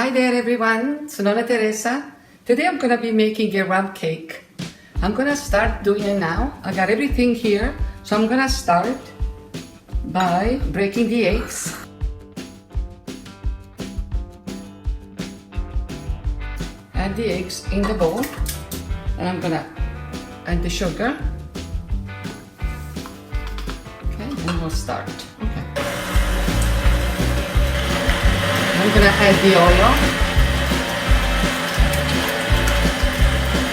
Hi there everyone, it's Nonna Teresa. Today I'm gonna be making a rum cake. I'm gonna start doing it now. I got everything here, so I'm gonna start by breaking the eggs. Add the eggs in the bowl, and I'm gonna add the sugar. Okay, and we'll start. Okay. I'm gonna add the oil.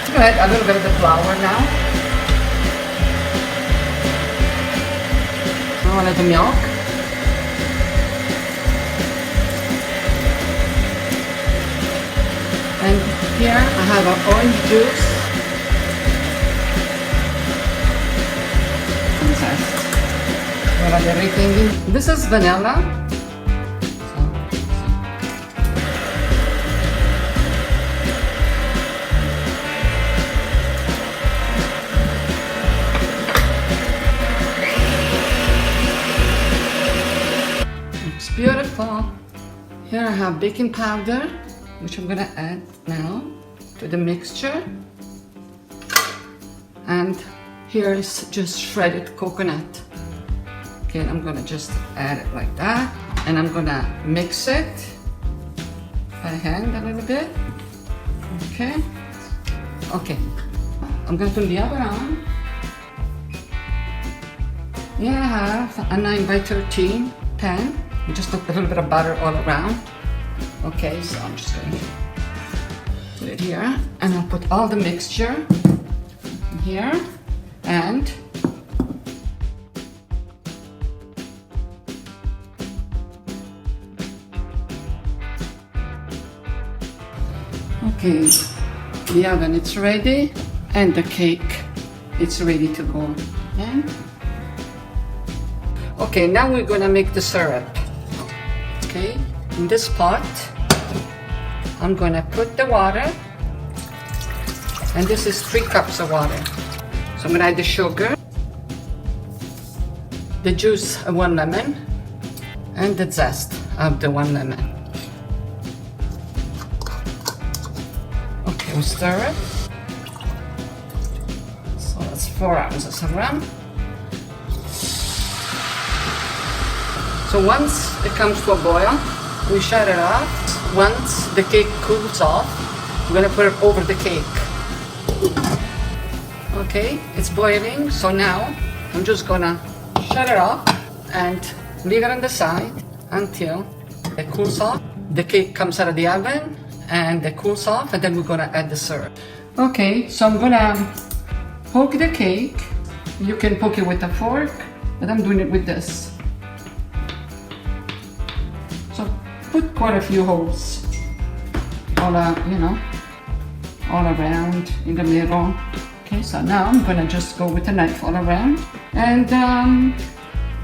I'm gonna add a little bit of the flour now. I want the milk. And here I have an orange juice. And zest. We'll add everything in. This is vanilla. Beautiful. Here I have baking powder, which I'm gonna add now to the mixture. And here is just shredded coconut. Okay, I'm gonna just add it like that. And I'm gonna mix it by hand a little bit. Okay. Okay. I'm gonna turn the oven on. Here I have a 9x13 pan. Just put a little bit of butter all around. Okay, so I'm just going to put it here, and I'll put all the mixture here, and okay, the oven it's ready, and the cake it's ready to go. Okay, now we're gonna make the syrup. Okay, in this pot, I'm gonna put the water, and this is 3 cups of water. So I'm gonna add the sugar, the juice of 1 lemon, and the zest of the 1 lemon. Okay, we'll stir it. So that's 4 ounces of rum. So once it comes to a boil, we shut it off. Once the cake cools off, we're gonna put it over the cake. Okay, it's boiling, so now I'm just gonna shut it off and leave it on the side until it cools off. The cake comes out of the oven and it cools off, and then we're gonna add the syrup. Okay, so I'm gonna poke the cake. You can poke it with a fork, but I'm doing it with this. So put quite a few holes all all around in the middle. Okay, so now I'm gonna just go with a knife all around, and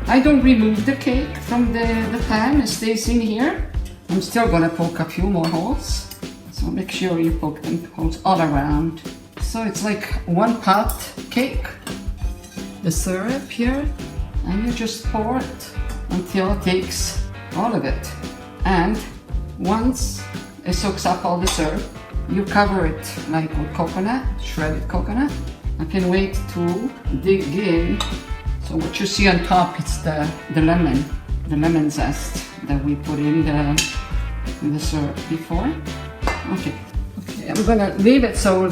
I don't remove the cake from the pan. It stays in here. I'm still gonna poke a few more holes, so make sure you poke them holes all around. So it's like 1 pot cake, the syrup here, and you just pour it until it takes all of it. And once it soaks up all the syrup, you cover it like with coconut, shredded coconut. I can wait to dig in. So what you see on top, it's the lemon zest that we put in the syrup before. Okay, I'm gonna leave it so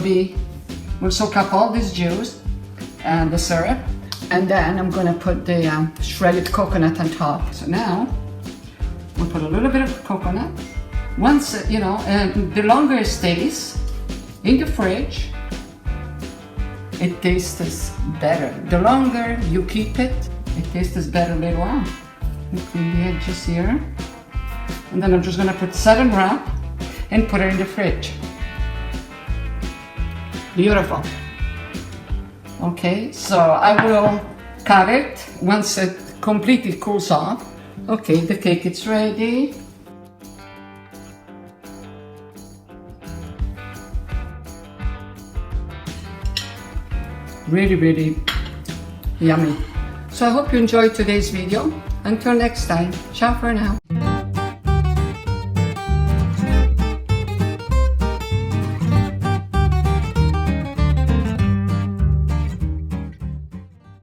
we'll soak up all this juice and the syrup, and then I'm gonna put the shredded coconut on top. So now we'll put a little bit of coconut. Once, the longer it stays in the fridge, it tastes better. The longer you keep it, it tastes better later on. Clean the edges here. And then I'm just gonna put saran wrap and put it in the fridge. Beautiful. Okay, so I will cut it once it completely cools off. Okay, the cake is ready. Really, really yummy. So I hope you enjoyed today's video. Until next time, ciao for now.